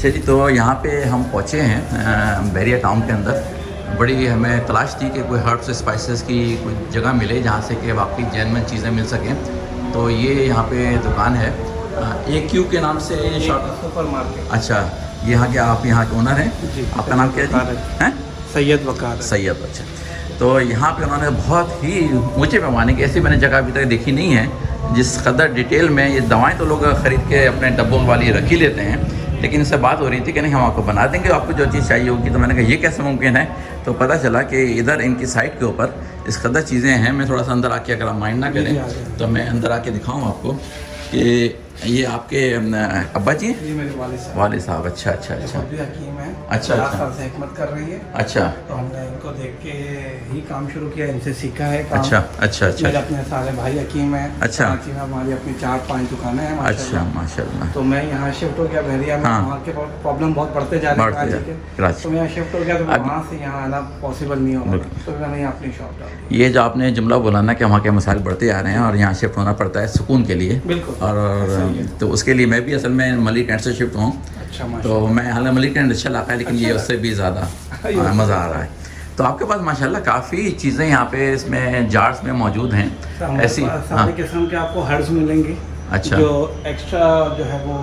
अच्छा जी, तो यहाँ पे हम पहुँचे हैं बैरिया टाउन के अंदर। बड़ी हमें तलाश थी कि कोई हर्ब्स स्पाइसेस की कोई जगह मिले जहाँ से कि वाकई जेन्युइन चीज़ें मिल सकें। तो ये यहाँ पे दुकान है AQ के नाम से ये शॉप, सुपर मार्केट। अच्छा, ये यहाँ के आप यहाँ के ओनर हैं? जी। आपका नाम क्या है? हैं? सैयद वकार। सैयद, अच्छा। तो यहाँ पे उन्होंने बहुत ही ऊंचे पैमाने की, ऐसी मैंने जगह अभी तक देखी नहीं है जिस कदर डिटेल में। ये दवाएं तो लोग ख़रीद के अपने डब्बों वाली रख ही लेते हैं, लेकिन इससे बात हो रही थी कि नहीं हम आपको बना देंगे, आपको जो चीज़ चाहिए होगी। तो मैंने कहा ये कैसे मुमकिन है? तो पता चला कि इधर इनकी साइट के ऊपर इस कदर चीज़ें हैं। मैं थोड़ा सा अंदर आके, अगर आप माइंड ना करें तो मैं अंदर आके दिखाऊँ आपको कि ये आपके अब्बा जी हैं? ये मेरे वालिद साहब। अच्छा अच्छा अच्छा हकीम है। अच्छा, 4 साल से हिकमत कर रही है। अच्छा, तो हमने इनको देख के ही काम शुरू किया, इनसे सीखा है काम। अच्छा अच्छा अच्छा मेरे अपने सारे भाई हकीम हैं। अच्छा। कराची में हमारी अपनी 4-5 दुकानें हैं अच्छा, माशाल्लाह। तो मैं यहाँ शिफ्ट हो गया बहरिया में। हाँ। वहाँ के प्रॉब्लम बहुत बढ़ते जा रहे हैं कराची। तो मैं यहाँ शिफ्ट हो गया, तो अब- वहाँ से यहाँ आना पॉसिबल नहीं होगा, तो मैंने यहाँ अपनी शॉप डाल दी। ये जो आपने जुमला बोला ना कि वहाँ के मसाइल बढ़ते जा रहे हैं और यहाँ शिफ्ट होना पड़ता है सुकून के लिए, बिल्कुल। और तो उसके लिए मैं भी असल में मलिक कैंट से शिफ्ट हूँ। अच्छा, तो मैं हालांकि मलिक कैंट अच्छा इलाका है, लेकिन ये उससे भी ज़्यादा मज़ा आ रहा है। तो आपके पास माशाल्लाह काफ़ी चीज़ें यहाँ पे इसमें जार्स में मौजूद हैं ऐसी। सारी किस्म के आपको हर्ब्स मिलेंगे। अच्छा। जो एक्स्ट्रा जो है वो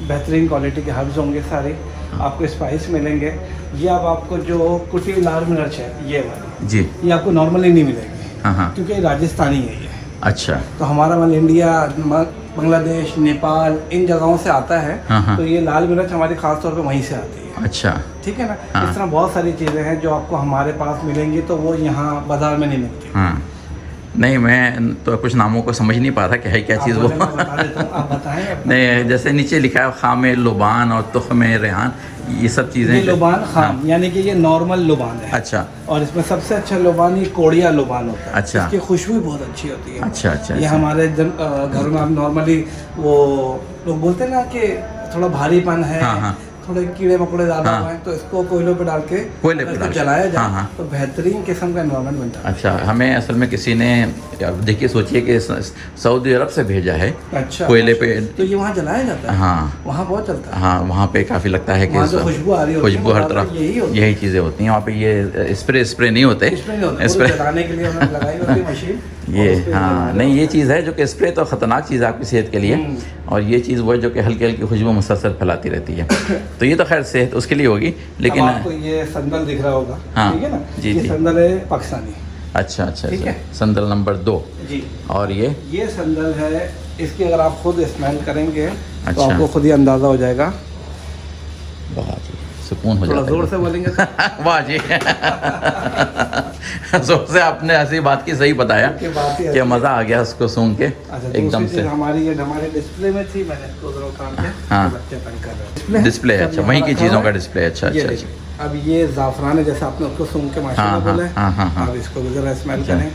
बेहतरीन क्वालिटी के हर्ब्स होंगे सारे। आपको स्पाइस मिलेंगे। ये अब आपको जो कुटी लाल मिर्च है ये वाली जी, ये आपको नॉर्मली नहीं मिलेगी, हाँ हाँ, क्योंकि राजस्थानी है ये। अच्छा, तो हमारा माल इंडिया, बांग्लादेश, नेपाल इन जगहों से आता है। हाँ। तो ये लाल मिर्च हमारी खास तौर पे वहीं से आती है। अच्छा, ठीक है ना। हाँ। इस तरह बहुत सारी चीज़ें हैं जो आपको हमारे पास मिलेंगी, तो वो यहाँ बाजार में नहीं मिलती। हाँ। नहीं, मैं तो कुछ नामों को समझ नहीं पा रहा कि है क्या चीज़ वो। मैं बता देता हूँ, आप बताएं। नहीं, जैसे नीचे लिखा है खामे लुबान और तुख्मे रेहान, ये सब चीज़ें। ये लुबान खाम, हाँ। यानी कि ये नॉर्मल लुबान है। अच्छा और इसमें सबसे अच्छा लुबान ये कोड़िया लुबान होता है। अच्छा। इसकी खुशबू बहुत अच्छी होती है। अच्छा अच्छा ये अच्छा। हमारे घर में हम नॉर्मली वो लोग बोलते हैं ना कि थोड़ा भारीपन है, हाँ, हाँ। थोड़े कीड़े मकोड़े ज़्यादा हाँ। हुए हैं, तो इसको कोयलों पे डाल के कोयले पे इसको डाल के। जलाया जाए, हाँ, हाँ। तो बेहतरीन किस्म का एनवायरनमेंट बनता है। अच्छा, हमें असल में किसी ने, देखिए सोचिए कि सऊदी अरब से भेजा है अच्छा। कोयले पे। तो ये वहाँ जलाया जाता है। हाँ वहाँ बहुत चलता है। हाँ, वहाँ पे काफ़ी लगता है कि वहाँ जो खुशबू आ रही होती है, खुशबू हर वहाँ पे तरफ यही होती है। यही चीज़ें होती हैं। वहाँ पे ये स्प्रे नहीं होते। इसमें नहीं होता, स्प्रे पूरे जलाने के लिए उन्होंने लगाई होती है मशीन। ये, और उस पे हाँ, जलाते नहीं, ये हैं। चीज़ है जो कि स्प्रे तो ख़तरनाक चीज़ है आपकी सेहत के लिए, और ये चीज़ वो है जो कि हल्की हल्की खुशबू मुसलसल फैलाती रहती है। तो ये तो खैर सेहत उसके लिए होगी, लेकिन अब आपको ये संदल दिख रहा होगा, हाँ, ठीक है ना। जी, ये जी। संदल है पाकिस्तानी। अच्छा अच्छा ठीक अच्छा, है। संदल नंबर 2। जी। और ये संदल है, इसकी अगर आप खुद स्मेल करेंगे तो अच्छा। आपको खुद ही अंदाज़ा हो जाएगा। वाह जी, सुकून हो थोड़ा जाता है। जोर से बोलेंगे तो। वाह जी। जोर से आपने ऐसी बात की सही बताया की बात ही कि मज़ा आ गया उसको सूंघ के अच्छा, एकदम से। हमारे डिस्प्ले में थी, मैंने इसको जरा उतार के हाँ। बच्चे तंग कर रहे हैं। डिस्प्ले, अच्छा, सब वहीं यहाँ की रखा चीज़ों हुआ का है। डिस्प्ले। अच्छा ये अच्छा देखिए, अच्छा। अब ये ज़ाफ़रान है, जैसे आपने उसको सूंघ के माशाल्लाह हाँ, बोला है। हाँ, हाँ, हाँ। अब इसको भी जरा स्मेल अच्छा। करें।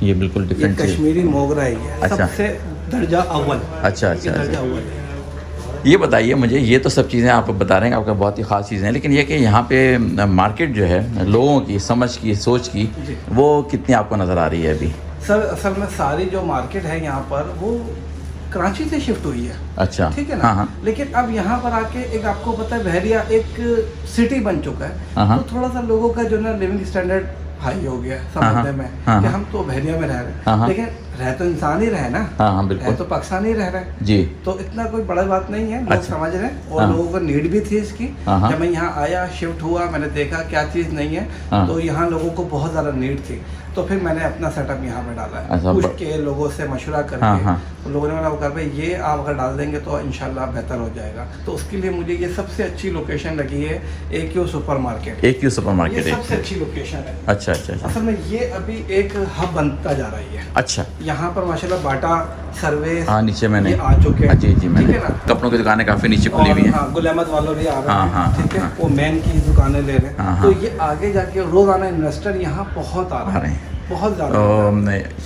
ये बिल्कुल ये डिफरेंट चीज़। कश्मीरी मोगरा है, ये अच्छा। सबसे दर्जा अव्वल। अच्छा ये अच्छा दर्जा अच्छा। अव्वल है। ये बताइए मुझे, ये तो सब चीज़ें आप बता रहे हैं, आपका बहुत ही ख़ास चीज़ें हैं, लेकिन ये कि यहाँ पे मार्केट जो है लोगों की समझ की, सोच की, जी। वो कितनी आपको नज़र आ रही है अभी? सर असल में सारी जो मार्केट है यहाँ पर वो कराची से शिफ्ट हुई है। अच्छा, ठीक है ना। हाँ हाँ लेकिन अब यहाँ पर आके एक आपको पता है बहरिया एक सिटी बन चुका हाँ, है, तो थोड़ा सा लोगों का जो ना लिविंग स्टैंडर्ड हाई हो गया समझने में हाँ, कि हाँ। हम तो बहरिया में रह रहे हाँ, हैं, हाँ। लेकिन रह तो इंसान ही रहे ना। हाँ हाँ बिल्कुल। रह तो पाकिस्तानी रह रहे हैं, जी, तो इतना कोई बड़ा बात नहीं है। लोग अच्छा। समझ रहे हैं, और हाँ। लोगों को नीड भी थी इसकी। हाँ, हाँ। जब मैं यहाँ आया, शिफ्ट हुआ, मैंने देखा क्या चीज़ नहीं है, हाँ। तो यहाँ लोगों को बहुत ज़्यादा नीड थी, तो फिर मैंने अपना सेटअप यहाँ पे डाला है। अच्छा, पूछ के लोगों से मशवरा करके, हाँ, हाँ। तो लोगों ने बोला भाई ये आप अगर डाल देंगे तो इंशाल्लाह बेहतर हो जाएगा। तो उसके लिए मुझे ये सबसे अच्छी लोकेशन लगी है, AQ super market. AQ super ये मार्केट है। सबसे अच्छी लोकेशन है। अच्छा अच्छा अच्छा असल में ये अभी एक हब बनता जा रही है। अच्छा। यहाँ पर माशाल्लाह बाटा सर्विस हाँ, नीचे मैंने ये आ चुके हैं। जी जी, मैंने ठीक है ना। कपड़ों की दुकानें काफ़ी नीचे खुली और हुई हैं। हाँ, गुल अहमद वालों भी आ रहे हाँ, हैं। हाँ, ठीक है, हाँ। वो मैन की दुकानें ले रहे हैं। हाँ, तो हाँ। ये आगे जाके रोजाना इन्वेस्टर यहाँ बहुत आ रहे हैं, बहुत ज़्यादा।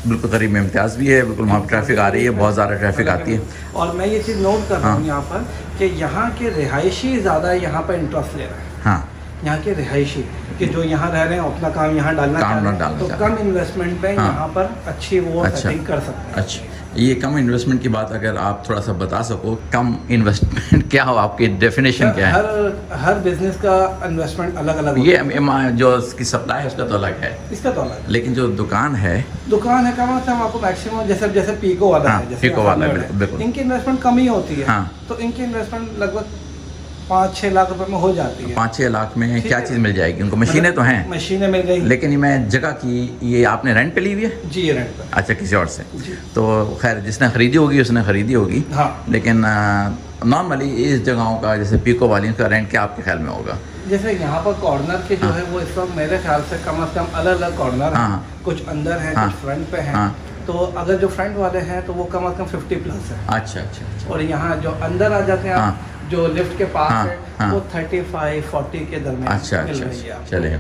बिल्कुल करीब में इम्तियाज़ भी है, बिल्कुल वहाँ पर ट्रैफिक आ रही है, बहुत ज़्यादा ट्रैफिक आती है। और मैं ये चीज़ नोट कर रहा हूँ हाँ। यहाँ पर कि यहाँ के रिहायशी ज़्यादा यहाँ पर इंटरेस्ट ले रहे हैं। हाँ, यहाँ के रिहायशी कि जो यहाँ रह रहे हैं अपना काम यहाँ डालना काम चाह रहे डालना हैं, तो चाह रहे कम इन्वेस्टमेंट में हाँ। यहाँ पर अच्छी वो अच्छा। सेटिंग कर सकते हैं। अच्छा, ये कम इन्वेस्टमेंट की बात अगर आप थोड़ा सा बता सको, कम इन्वेस्टमेंट क्या हो, आपकी डेफिनेशन क्या है? हर बिजनेस का इन्वेस्टमेंट अलग अलग ये जो इसकी सप्लाई है उसका तो अलग है, इसका तो अलग है। लेकिन जो दुकान है कम से कम आपको मैक्सिमम जैसे पीको वाला हाँ, है, जैसे पीको वाला है, 100 बिल्कुल, बिल्कुल। इनकी इन्वेस्टमेंट कम ही होती है। हाँ। तो इनकी इन्वेस्टमेंट लगभग 5-6 लाख रुपए में हो जाती है। 5-6 लाख में ठीक क्या है। चीज़ मिल जाएगी उनको? मशीनें तो हैं, मशीनें मिल गई। लेकिन मैं जगह की, ये आपने रेंट पे ली हुई है? जी, ये रेंट पे। अच्छा, किसी और से? जी। तो खैर जिसने खरीदी होगी उसने खरीदी होगी। हाँ। लेकिन नॉर्मली इस जगहों का, जैसे पीको वाली, का रेंट क्या आपके ख्याल में होगा? जैसे यहाँ पर कॉर्नर के जो हाँ। है वो इस वक्त मेरे ख्याल से कम अलग अलग कॉर्नर हाँ। हैं। कुछ अंदर हैं, हाँ। कुछ फ्रंट पे हैं। हाँ। तो अगर जो फ्रंट वाले हैं तो वो कम 50 प्लस है। अच्छा अच्छा अच्छा। और यहाँ जो अंदर आ जाते हैं आप, हाँ। जो लिफ्ट के पास हाँ, है, हाँ। वो 35-40 के दरमियान अच्छा मिल अच्छा रही है अच्छा, आपको। चलिए,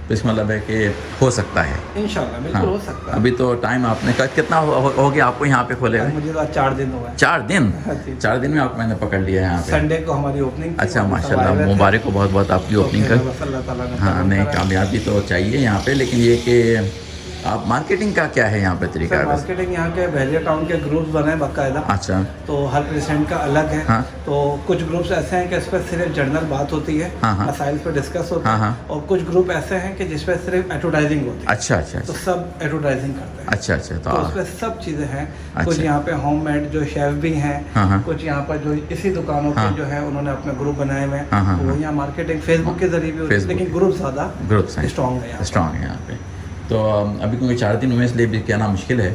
तो इसका मतलब है कि हो सकता है। इंशाल्लाह बिल्कुल हाँ। हो सकता है। अभी तो टाइम आपने कहा कितना हो गया आपको यहाँ पे खोले हुए? मुझे तो 4 दिन हुआ है। 4 दिन? हाँ जी। 4 दिन में आपको मैंने पकड़ लिया है यहाँ पे। संडे को हमारी ओपनिंग थी। अच्छा, वहाँ सब माशाल्लाह, आए हुए थे। मुबारक हो बहुत बहुत आपकी तो ओपनिंग फिर कर। बस अल्लाह ताला ने हाँ, कबूल नहीं, करा। कामयाबी तो चाहिए यहाँ पे, लेकिन ये कि आप मार्केटिंग का क्या है यहाँ पे तरीका? सर, मार्केटिंग यहाँ के वैलिया टाउन के ग्रुप्स बने हैं बाकायदा। अच्छा। तो हर प्रेसिडेंट का अलग है। हाँ। तो कुछ ग्रुप्स ऐसे हैं कि इस पर सिर्फ जनरल बात होती है, हाँ, हाँ। मसाइल पर डिस्कस होता हाँ, है। हाँ। और कुछ ग्रुप ऐसे हैं कि जिस पर सिर्फ एडवर्टाइजिंग होती है। अच्छा अच्छा तो अच्छा सब एडवर्टाइजिंग करते हैं। अच्छा अच्छा। तो उसमें सब चीज़ें हैं। अच्छा। कुछ यहाँ पे होममेड जो शेफ भी हैं। हाँ, हाँ। कुछ यहाँ पर जो इसी दुकानों हाँ। पे जो है उन्होंने अपने ग्रुप बनाए हुए हैं। हाँ, हाँ, तो वो हाँ। यहाँ मार्केटिंग फेसबुक के जरिए भी होती है, Facebook लेकिन ग्रुप ज़्यादा ग्रुप्स हैं, स्ट्रॉन्ग है यहाँ पर। स्ट्रॉन्ग है यहाँ पे। तो अभी क्योंकि 4 दिन हुए, इसलिए भी कहना मुश्किल है।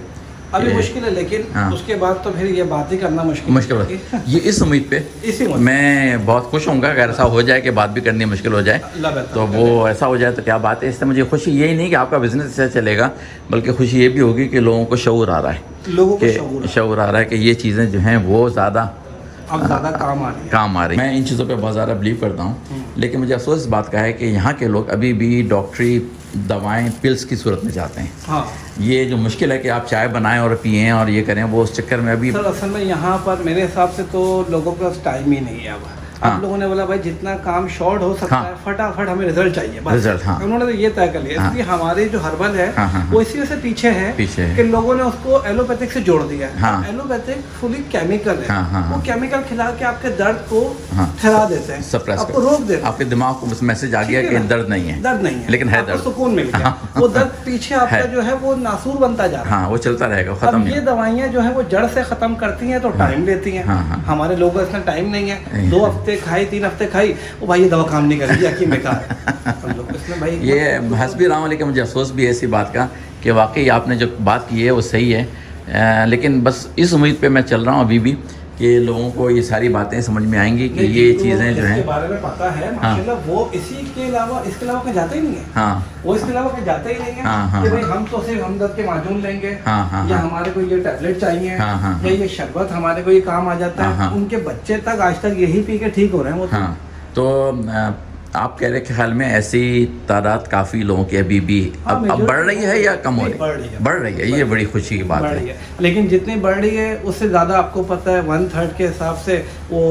अभी कि- मुश्किल है, लेकिन हाँ। उसके बाद तो फिर ये बात ही करना मुश्किल है। ये इस उम्मीद पे इसी उम्मीद। मैं बहुत खुश होऊंगा अगर ऐसा हो जाए कि बात भी करनी मुश्किल हो जाए, अल्लाह बेहतर तो वो ऐसा हो जाए तो क्या बात है। इससे मुझे खुशी यही नहीं कि आपका बिजनेस ऐसे चलेगा, बल्कि खुशी ये भी होगी कि लोगों को शऊर आ रहा है, लोगों को कि शऊर आ रहा है कि ये चीज़ें जो हैं वो ज़्यादा अब ज़्यादा काम आ रही है। काम आ रही है। मैं इन चीज़ों पे बहुत ज़्यादा बिलीव करता हूँ, लेकिन मुझे अफसोस इस बात का है कि यहाँ के लोग अभी भी डॉक्टरी दवाएं पिल्स की सूरत में जाते हैं। हाँ ये जो मुश्किल है कि आप चाय बनाएं और पिएं और ये करें, वो उस चक्कर में अभी सर, असल में यहाँ पर मेरे हिसाब से तो लोगों के पास टाइम ही नहीं है। अब हाँ। आप लोगों ने बोला भाई जितना काम शॉर्ट हो सकता हाँ। है, फटाफट हमें रिजल्ट चाहिए बस। रिजल्ट, हाँ। उन्होंने तो ये तय कर लिया। हाँ। इसलिए हमारे जो हर्बल है हाँ, हाँ, वो इसी वजह से पीछे है कि लोगों ने उसको एलोपैथिक से जोड़ दिया है। हाँ। एलोपैथिक फुली केमिकल है। हाँ, हाँ, वो हाँ। केमिकल खिला के आपके दर्द को हाँ। ठहरा देते हैं, सप्रेस आपको रोक देते हैं। आपके दिमाग को बस मैसेज आ गया ठीक है कि ना? दर्द नहीं है, दर्द नहीं है, लेकिन है आपको दर्द। सुकून मिल गया। हाँ। वो दर्द पीछे आपका है। जो है वो नासूर बनता जा रहा है। हाँ, वो चलता रहेगा, खत्म अब नहीं ये होगा। दवाइयाँ जो है वो जड़ से खत्म करती हैं तो टाइम लेती हैं। हाँ, हाँ। हमारे लोगों को इसमें टाइम नहीं है। 2 हफ्ते खाई, 3 हफ्ते खाई, वो भाई ये दवा काम नहीं कर रही, यकीन बेकार है। हम लोग इसमें भाई ये हंस भी रहा हूँ, लेकिन मुझे अफसोस भी है इसी बात का कि वाकई आपने जो बात की है वो सही है। लेकिन बस इस उम्मीद पे मैं चल रहा हूँ अभी भी कि लोगों को ये सारी बातें समझ में आएंगी कि नहीं, ये जिनको चीज़ें जो इसके हैं। बारे में पता है माशाल्लाह, वो इसी के अलावा इसके अलावा कहीं जाते ही नहीं है। हाँ वो इसके अलावा कहीं जाते ही नहीं है। हाँ, हाँ, कि भाई हाँ। हम तो सिर्फ हमदर्द के माजून लेंगे, हाँ, हाँ, या हाँ। हमारे को ये टैबलेट चाहिए, हाँ, हाँ, या ये शरबत हमारे को ये काम आ जाता हाँ, है। हाँ। उनके बच्चे तक आज तक यही पी के ठीक हो रहे हैं। वो तो हाँ, तो आप कह रहे ख्याल में ऐसी तादाद काफ़ी लोगों की अभी भी हाँ, अब बढ़ रही है या कम हो रही बढ़ रही है। बढ़ रही है, ये बड़ी खुशी की बात बढ़ है। रही है, लेकिन जितनी बढ़ रही है उससे ज़्यादा आपको पता है 1/3 के हिसाब से वो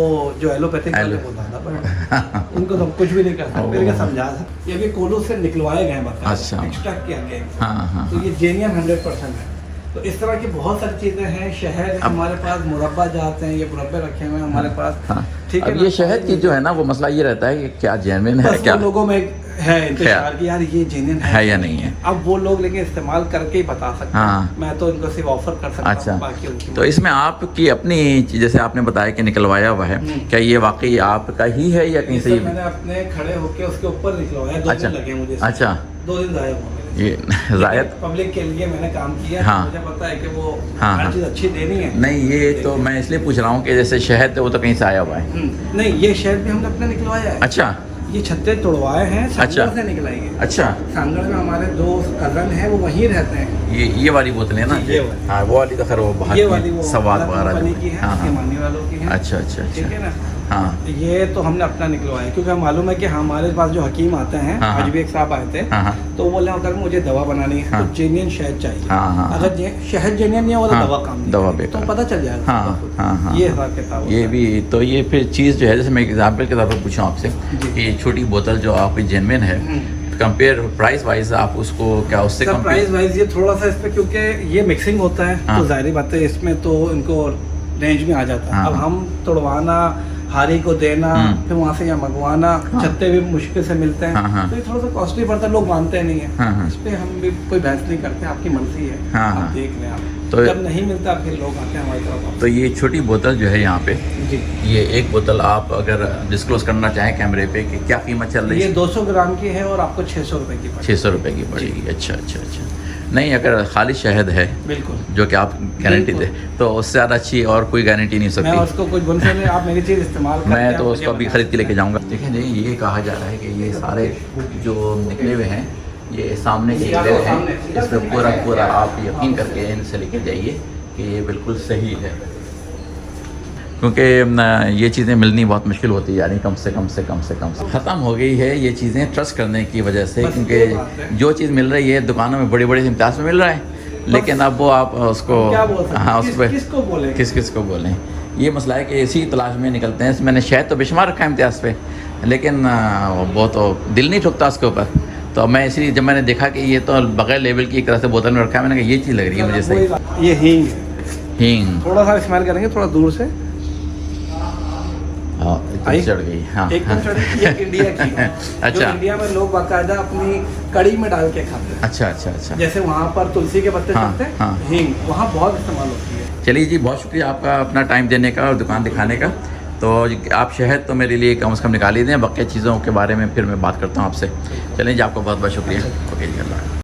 जो एलोपैथिक वाले वो ज़्यादा बढ़ रहे हैं। उनको तो हम कुछ भी नहीं कर सकते, मेरे को समझा सकते। ये भी कोल्हू से निकलवाए गए हैं, अच्छा। एक्सट्रैक्ट किया गया है। हाँ, हाँ, तो ये जेन्युइन 100% है। तो इस तरह की बहुत सारी चीज़ें हैं। शहद है हमारे पास, मुरब्बा जाते हैं, ये मुरब्बे रखे हुए हैं हमारे पास। हाँ। ठीक है अब ना? ये शहद की जो है ना, वो मसला ये रहता है कि क्या जेन्युइन है, बस क्या वो लोगों में है इंतजार कि यार ये जेन्युइन है या नहीं है। अब वो लोग लेकिन इस्तेमाल करके ही बता सकते हाँ। हैं। मैं तो इनको सिर्फ ऑफर कर सकता अच्छा, हूँ, बाकी उनकी तो इसमें आपकी अपनी, जैसे आपने बताया कि निकलवाया हुआ है, क्या ये वाकई आपका ही है या कहीं से सर, मैंने अपने खड़े होके उसके ऊपर निकलवाया। 2 अच्छा। दिन लगे मुझे इसमें। अच्छा। 2 दिन जाया हुआ मेरे। ये जायद पब्लिक के लिए मैंने काम किया। हाँ। मुझे पता है कि वो हाँ, हर हाँ। चीज़ अच्छी देनी है। नहीं, ये तो मैं इसलिए पूछ रहा हूँ कि जैसे शहद है वो तो कहीं से आया हुआ है। नहीं, ये शहद भी हमने अपने निकलवाया है। अच्छा ये छत्ते तोड़वाए हैं, अच्छा। सांगड़ से निकलाएंगे। अच्छा, सांगड़ में हमारे 2 कज़न हैं, वो वहीं रहते हैं। ये वाली बोतलें ना, ये वाली। हाँ, वो वाली तो खैर वो बाहर ये की वाली वो सवाद अलग वगैरह कंपनी जो- की है, हाँ, हाँ। हिमानी वालों की है। अच्छा अच्छा ठीक है अच्छा, ना? हाँ ये तो हमने अपना निकलवाया क्योंकि हमें मालूम है कि हमारे पास जो हकीम आते हैं, हाँ, आज हाँ। भी एक साहब आए थे, हाँ, हाँ। तो वो बोले अगर मुझे दवा बनानी है हाँ। तो जेन्युइन शहद चाहिए। हाँ, हाँ, अगर शहद जेन्युइन नहीं होगा तो हाँ, दवा काम नहीं दवा करेगी। बेकार। तो पता चल जाएगा। हाँ, सबको। हाँ, हाँ, ये हाँ। हिसाब किताब ये होता है। भी तो ये फिर चीज़ जो है, जैसे मैं एग्जाम्पल के तौर पर पूछूँ आपसे जी। कि ये छोटी बोतल जो आपकी जेनविन है, कंपेयर प्राइस वाइज आप उसको क्या उससे सर कंपेयर प्राइस वाइज ये थोड़ा सा इस पे, क्योंकि ये मिक्सिंग होता है हाँ। तो जाहिर बात है इसमें तो इनको रेंज में आ जाता है। हाँ। अब हम तोड़वाना, हारी को देना, फिर वहाँ से यहाँ मंगवाना, हाँ। छत्ते भी मुश्किल से मिलते हैं, हाँ, हाँ। तो ये थोड़ा सा कॉस्टली पड़ता है, लोग मानते नहीं है। हाँ, हाँ। इस पे हम भी कोई बहस नहीं करते, आपकी मर्जी है, हाँ, आप हाँ। देख लें आप। तो जब नहीं मिलता फिर लोग आते हैं हमारी तरफ। तो ये छोटी बोतल जो है यहाँ पे, जी, ये एक बोतल आप अगर डिस्क्लोज करना चाहें कैमरे पे कि क्या कीमत चल रही ये है? 200 ग्राम की है और आपको 600 रुपए की पड़ेगी। 600 रुपये की पड़ेगी। अच्छा अच्छा अच्छा। नहीं, अगर खाली शहद है बिल्कुल, जो कि आप गारंटी दे, बिल्कुल। तो उससे ज़्यादा अच्छी और कोई गारंटी नहीं हो मैं सकती। उसको कुछ बोल सकते, आप मेरी चीज़ इस्तेमाल करते मैं हैं, तो आप उसको मुझे अभी बता खरीद के लेके सकते हैं। जाऊंगा। देखें जी, ये कहा जा रहा है कि ये सारे जो निकले हुए हैं ये सामने के सीधा निकले सामने, हैं, सीधा इस पर सामने। पूरा पूरा आप यकीन करके इनसे लेके जाइए कि ये बिल्कुल सही है, क्योंकि ये चीज़ें मिलनी बहुत मुश्किल होती जा रही, कम से कम ख़त्म हो गई है ये चीज़ें ट्रस्ट करने की वजह से, बस ये बात है। क्योंकि जो चीज़ मिल रही है दुकानों में बड़े बड़े इम्तियाज़ में मिल रहा है, लेकिन अब वो आप उसको क्या बोल सकते हैं? हाँ उस पर किसको बोलें? किस को बोलें। ये मसला है कि इसी तलाश में निकलते हैं। मैंने शहद तो बेशुमार रखा है इम्तियाज़ पे, लेकिन वो तो दिल नहीं ठुकता उसके ऊपर। तो मैं इसलिए जब मैंने देखा कि ये तो बगैर लेवल की एक तरह से बोतल में रखा है, मैंने कहा ये चीज़ लग रही है मुझे सही। ये हींग है, हींग, थोड़ा सा इस्तेमाल करेंगे, थोड़ा दूर से। हाँ आई? चढ़ गई। हाँ एकदम चढ़ गई। ये इंडिया की है। अच्छा। जो इंडिया में लोग बाकायदा अपनी कड़ी में डाल के खाते हैं। अच्छा अच्छा अच्छा। जैसे वहाँ पर तुलसी के पत्ते हाँ, चलते हैं, हाँ। हींग वहाँ बहुत इस्तेमाल होती है। चलिए जी, बहुत शुक्रिया आपका अपना टाइम देने का और दुकान दिखाने का। तो आप शहद तो मेरे लिए कम से कम निकाल ही दें, बाकी चीज़ों के बारे में फिर मैं बात करता हूँ आपसे। चलिए जी, आपको बहुत बहुत शुक्रिया। ओके जी, अल्लाह।